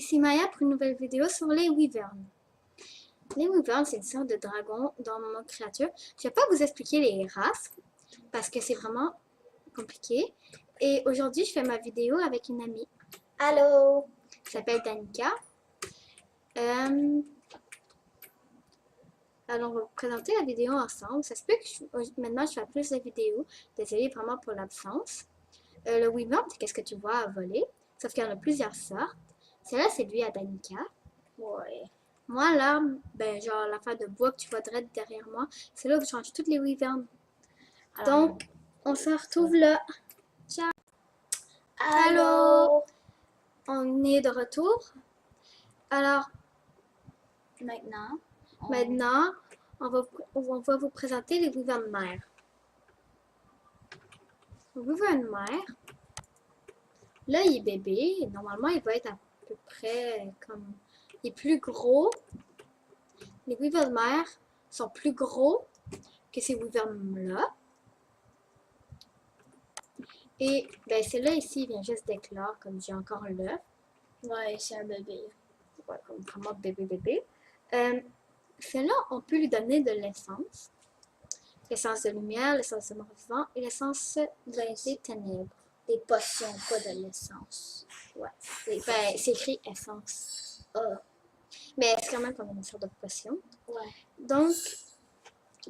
ici Maya pour une nouvelle vidéo sur les wyverns. Les wyverns, c'est une sorte de dragon dans mon créature. Je ne vais pas vous expliquer les races parce que c'est vraiment compliqué. Et aujourd'hui, je fais ma vidéo avec une amie. Allô? Elle s'appelle Danica. Alors, on va vous présenter la vidéo ensemble. Ça se peut que maintenant, je fais plus de vidéos. Désolée vraiment pour l'absence. Le wyvern, c'est qu'est-ce que tu vois à voler. Sauf qu'il y en a plusieurs sortes. Celle-là, c'est lui à Danica. Ouais. Moi, là, ben, genre, l'affaire de bois que tu vois direct derrière moi, c'est là où je change toutes les wyverns. Donc, on se retrouve là. Ciao! Allô? On est de retour. Alors, Maintenant, maintenant, on va vous présenter les wyverns mères. Le wyvern mère, là, il est bébé. Et normalement, il va être à peu près comme... Il est plus gros. Les wyverns mères sont plus gros que ces wyverns-là. Et ben, celui-là ici, il vient juste d'éclore, comme j'ai encore l'œuf. ouais, c'est un bébé. Ouais, comme vraiment bébé. Celui-là, on peut lui donner de l'essence. L'essence de lumière, l'essence de mort-vivant et l'essence des ténèbres. Des potions, pas de l'essence. Ouais. Ben, c'est écrit essence. Ah, Mais c'est quand même comme une sorte de potion. ouais. Donc,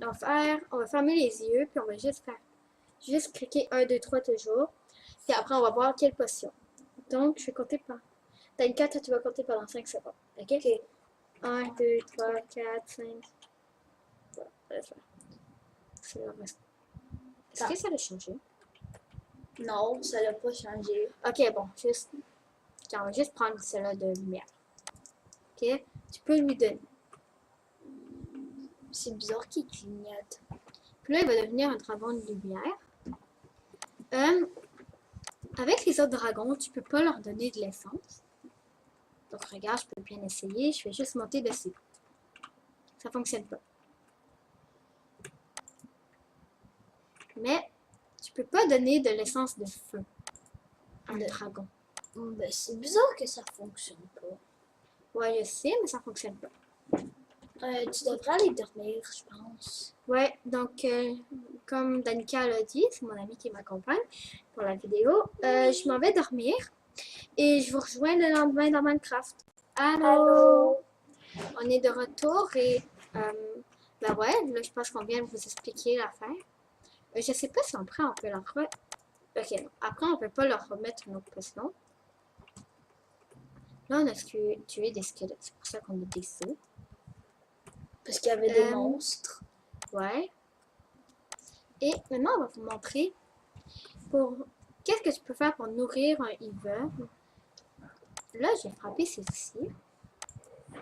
on va fermer les yeux, puis on va juste cliquer 1, 2, 3 toujours. Puis après, on va voir quelle potion. Donc, je vais compter par... T'as une carte, tu vas compter pendant 5 secondes. Ok? 1, 2, 3, 4, 5. Voilà, ça va faire. C'est le reste. Est-ce que ça a changé? Non, ça l'a pas changé. Ok, bon, juste. On va juste prendre celle-là de lumière. Ok? Tu peux lui donner. C'est bizarre qu'il clignote. Puis là, il va devenir un dragon de lumière. Avec les autres dragons, tu peux pas leur donner de l'essence. Donc, regarde, je peux bien essayer. Je vais juste monter dessus. Ça fonctionne pas. Mais, tu peux pas donner de l'essence de feu à un dragon. Ben, c'est bizarre que ça fonctionne pas. Ouais, je sais, mais ça fonctionne pas. Tu devrais aller dormir, je pense. Ouais, donc, comme Danica l'a dit, c'est mon ami qui m'accompagne pour la vidéo, je m'en vais dormir et je vous rejoins le lendemain dans Minecraft. Allô? On est de retour et, ben ouais, là, je pense qu'on vient de vous expliquer l'affaire. Je sais pas si après, on peut leur remettre... Ok, non. Après, on peut pas leur remettre une autre potion. Là, on a tué des squelettes, c'est pour ça qu'on a des sauts. Parce qu'il y avait des monstres. Ouais. Et maintenant, on va vous montrer qu'est-ce que tu peux faire pour nourrir un wyvern. Là, j'ai frappé celle-ci.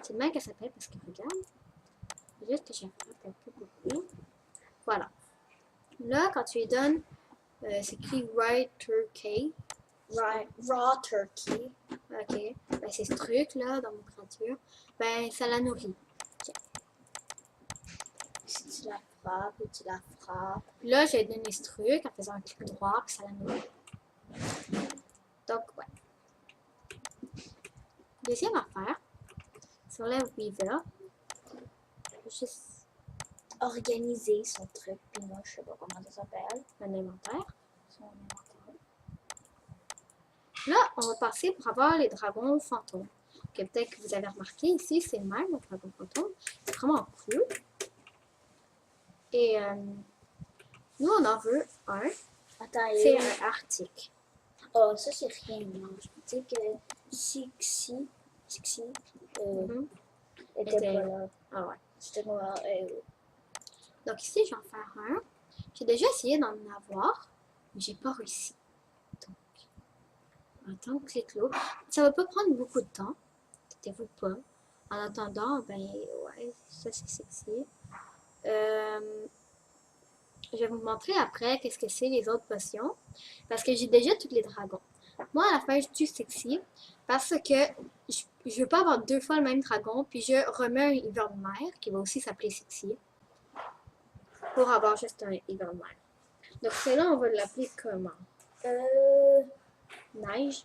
C'est le même qu'elle s'appelle parce que regarde. Juste que j'ai frappé un peu beaucoup. Voilà. Là, quand tu lui donnes, c'est écrit Raw Turkey. Raw turkey. Ok. Ben, c'est ce truc-là dans mon créature. Ben, ça la nourrit. Okay. Si tu la frappes et tu la frappes. Puis là, j'ai donné ce truc en faisant un clic droit, puis ça la nourrit. Donc, ouais. Deuxième affaire, sur la Weaver, juste Organiser son truc, puis moi je sais pas comment ça s'appelle. un inventaire. Son inventaire. Là, on va passer pour avoir les dragons fantômes. Que peut-être que vous avez remarqué ici, c'est le même, le dragon fantôme. C'est vraiment cool. Et nous, on en veut un. Attends, C'est un arctique. Oh, ça c'est rien. Non. Je peux dire que Sixi était pas là. Ah ouais. C'était moi. Donc ici, je vais en faire un. J'ai déjà essayé d'en avoir, mais j'ai pas réussi. Donc, attends que c'est clos. Ça va pas prendre beaucoup de temps. Inquiétez-vous pas. En attendant, ben ouais, ça c'est sexy. Je vais vous montrer après qu'est-ce que c'est les autres potions. Parce que j'ai déjà tous les dragons. Moi, à la fin, je tue sexy. Parce que je veux pas avoir deux fois le même dragon. Puis je remets un Hivernmer qui va aussi s'appeler sexy. Pour avoir juste un Hivernmer. Donc celui-là, on va l'appeler comment? Neige.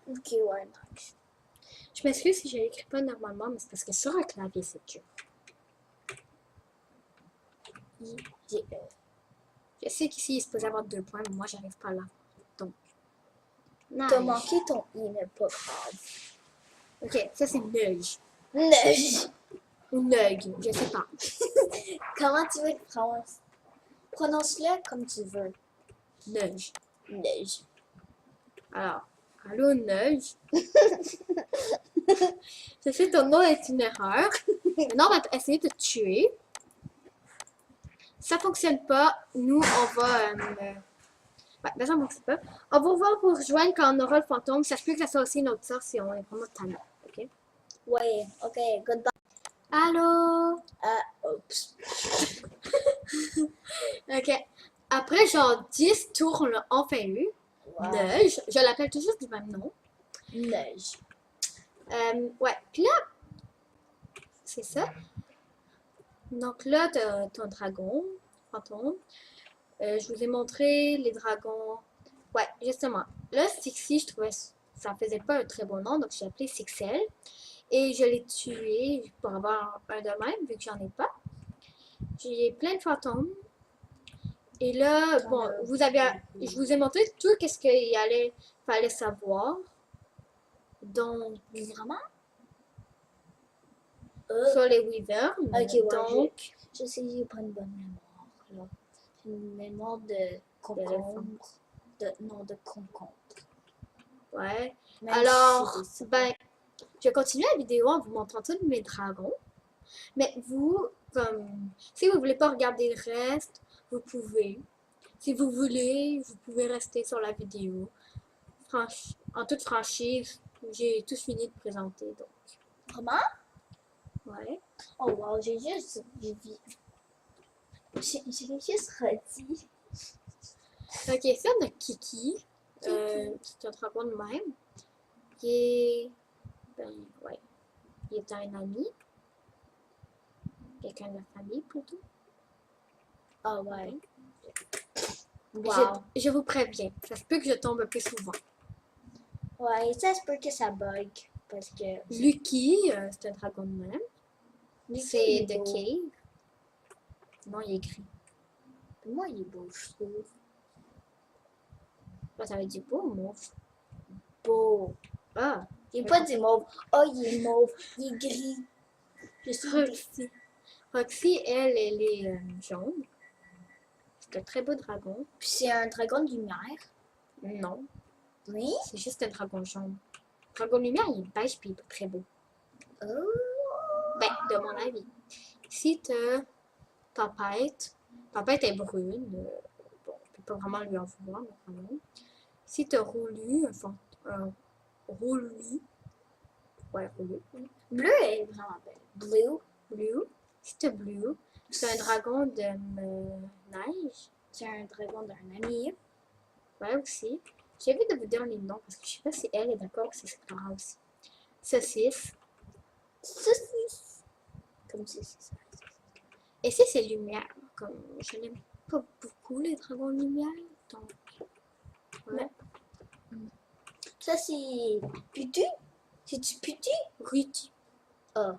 Ok, ouais, neige. Je m'excuse si je l'écris pas normalement, mais c'est parce que sur un clavier, c'est dur. Je sais qu'ici, il est supposé avoir 2 points, mais moi, j'arrive pas là. Donc, T'as neige. manqué ton I, mais pas grave. Ok, ça c'est neige. Neige. Ou neige, je sais pas. Comment tu veux le prononcer? Prononce-le comme tu veux. Neige. Neige. Alors, allô, neige. Je sais, ton nom est une erreur. Maintenant, on va essayer de te tuer. Si ça fonctionne pas, nous, on va... ouais, ça fonctionne pas. On va voir pour rejoindre quand on aura le fantôme. Ça se peut que ça soit aussi notre sort si on est vraiment tanné. OK? Ouais, ok, goodbye. Allô? Oups. OK. Après, genre, 10 tours, on l'a enfin eu. Wow. Neige. Je l'appelle toujours du même nom. Neige. Ouais. Puis là, c'est ça. Donc là, t'as ton dragon, fantôme. Je vous ai montré les dragons. Ouais, justement. Là, Sixi, je trouvais ça faisait pas un très bon nom, donc j'ai appelé Sixel. Et je l'ai tué pour avoir un de même, vu que j'en ai pas. J'ai plein de fantômes. Et là, bon, je vous ai montré tout ce qu'il fallait savoir. Donc, Vraiment? sur les Wyverns. Ok, ouais, Donc, je sais que j'ai pas une bonne mémoire, là. J'ai une mémoire de concombre. Non, de concombre. ouais. Même Alors, si c'est ben, je vais continuer la vidéo en vous montrant tous mes dragons. Mais vous, comme, si vous voulez pas regarder le reste, vous pouvez. Si vous voulez, vous pouvez rester sur la vidéo. En toute franchise, j'ai tout fini de présenter, donc. Comment? Ouais. Oh wow, j'ai juste redit. Ok, ça, on a Kiki. C'est un dragon de même. Il est. Ben, ouais. Il est un ami. Quelqu'un de la famille, plutôt. Ah ouais. Wow. Je vous préviens, ça se peut que je tombe un peu souvent. Ouais, ça se peut que ça bug. Parce que. Lucky, c'est un dragon de même. C'est The beau. Cave. Non, il est gris. Pour moi, il est beau, je trouve. Là, ça veut dire beau ou mauve? Beau. Ah, Il n'est pas du mauve. Oh, il est mauve. Il est gris. Je suis Roxy. Roxy, elle est jaune. C'est un très beau dragon. Puis c'est un dragon de lumière. Non, Oui. c'est juste un dragon jaune. Le dragon de lumière, il est beige puis il est pas très beau. Oh. Ben, de mon avis. Ici, t'as Papette. Papette est brune. Bon, on peut pas vraiment lui en vouloir, mais quand même. Ici, t'as Roulu. Un Roulu. Ouais, Roulu. Bleu est vraiment belle. Blue. Blue. Ici, t'as Blue. C'est un dragon de neige. C'est un dragon d'un ami. Ouais, aussi. J'ai envie de vous dire les noms parce que je sais pas si elle est d'accord ou si c'est Clara aussi. Saucisse. Saucisse. Comme si c'est ça. Et si c'est lumière, comme je n'aime pas beaucoup les dragons de lumière, donc. Ouais. Ça, c'est Putu. C'est-tu Putu? Rutu. Ah.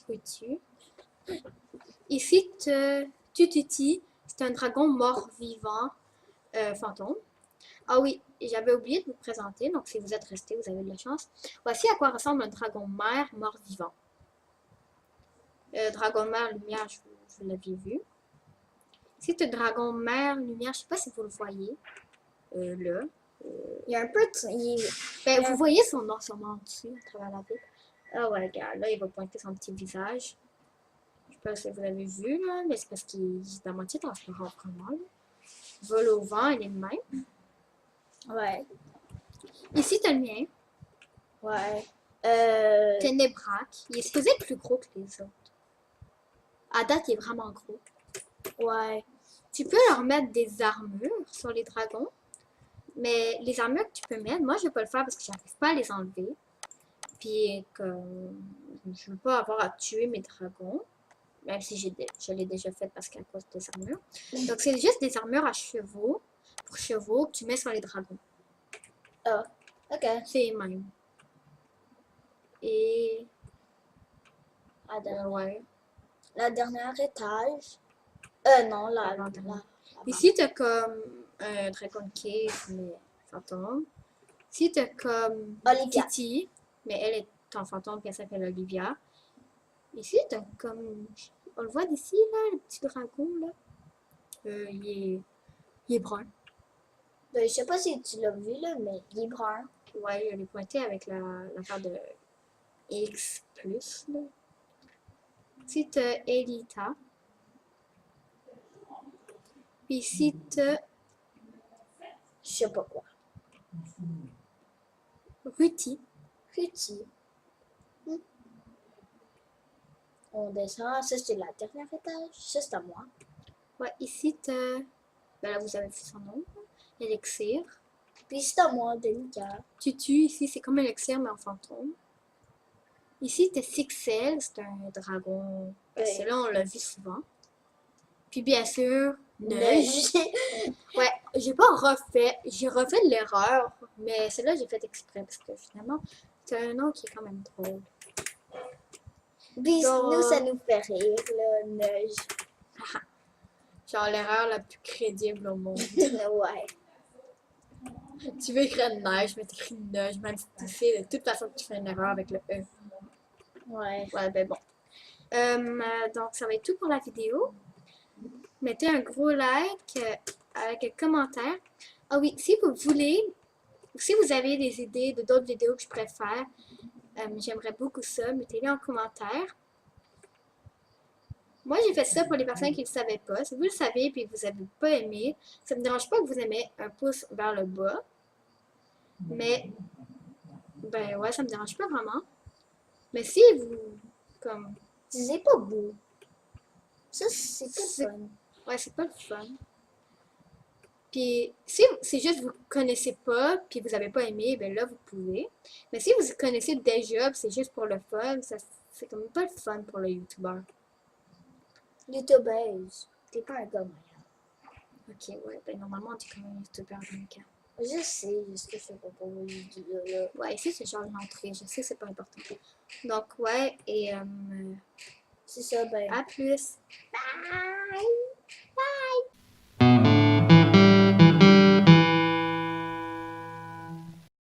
Rutu. Ici, Tututi, c'est un dragon mort-vivant fantôme. Ah oui, j'avais oublié de vous présenter, donc si vous êtes resté, vous avez de la chance. Voici à quoi ressemble un dragon mère mort-vivant. Dragon mère lumière, vous l'aviez vu. C'est un dragon mère lumière, je sais pas si vous le voyez. Là. Il y a un peu de... Ben, vous voyez son nom sûrement en dessous, à travers la vitre. Ah ouais, regarde, là, il va pointer son petit visage. Je sais pas si vous avez vu, là, mais c'est parce qu'il est à moitié transparent, vraiment. Là. Il vole au vent, il est le même. Ouais. Ici, t'as le mien. Ouais. Ténébrac. Il est supposé être plus gros que les autres. À date, il est vraiment gros. Ouais. Tu peux leur mettre des armures sur les dragons. Mais les armures que tu peux mettre, moi, je vais pas le faire parce que j'arrive pas à les enlever. Puis, comme je veux pas avoir à tuer mes dragons. Même si je l'ai déjà fait parce qu'à cause des armures. Donc, c'est juste des armures à chevaux. Pour chevaux que tu mets sur les dragons. Ah. Ok. C'est les mêmes. et... Ouais. ouais. La dernière étage. Non, L'avant-dernière. Ici, t'as comme un Dragon Cave, mais fantôme. Ici, t'as comme Olivia. Titi, mais elle est en fantôme, puis elle s'appelle Olivia. Ici, t'as comme... On le voit d'ici, là, le petit dragon, là. Il est brun. Je sais pas si tu l'as vu, là, mais il est brun. Ouais, il est pointé avec l'affaire de X+, là. Ici, t'as Elita. Puis ici, t'as Je sais pas quoi. Ruti. Petit. On descend. Ça, c'est la dernière étage. Ça, c'est à moi. Ouais, ici, t'as... Ben là, vous avez vu son nom. Elixir. Puis c'est à moi, Denica. Tutu, ici, c'est comme Elixir, mais en fantôme. Ici, t'as Sixel, c'est un dragon. Ouais. Celui-là, on l'a vu souvent. Puis bien sûr, Neige. Neige. Ouais, j'ai refait l'erreur, mais celle-là, j'ai fait exprès parce que finalement, c'est un nom qui est quand même drôle. Puis Genre, nous, ça nous fait rire, là, Neige. Genre l'erreur la plus crédible au monde. Ouais. Tu veux écrire neige, mais t'écris neige, même si tu sais de toute façon que tu fais une erreur avec le E. Ouais. Ouais, ben bon. Donc, ça va être tout pour la vidéo. Mettez un gros like avec un commentaire. Ah oui, si vous voulez, ou si vous avez des idées de d'autres vidéos que je préfère, j'aimerais beaucoup ça. Mettez-les en commentaire. Moi, j'ai fait ça pour les personnes qui ne le savaient pas. Si vous le savez et que vous n'avez pas aimé, ça ne me dérange pas que vous aimez un pouce vers le bas. Mais, ben ouais, ça me dérange pas vraiment. Mais si vous, comme... C'est pas beau. Ça, c'est pas C'est- fun. Ouais, c'est pas le fun. Puis, si c'est juste vous connaissez pas, puis vous avez pas aimé, ben là, vous pouvez. Mais si vous connaissez déjà, puis c'est juste pour le fun, ça, c'est comme pas le fun pour le YouTuber. YouTubeuse. T'es pas un gars moyen. Ok, ouais, ben normalement, on dit quand même YouTuber dans le cas. Je sais, ce que je fais pas pour vous dire, là. Ouais, ici, c'est genre l'entrée. Je sais que c'est pas important. Donc, ouais, et C'est ça, ben. à plus. Bye!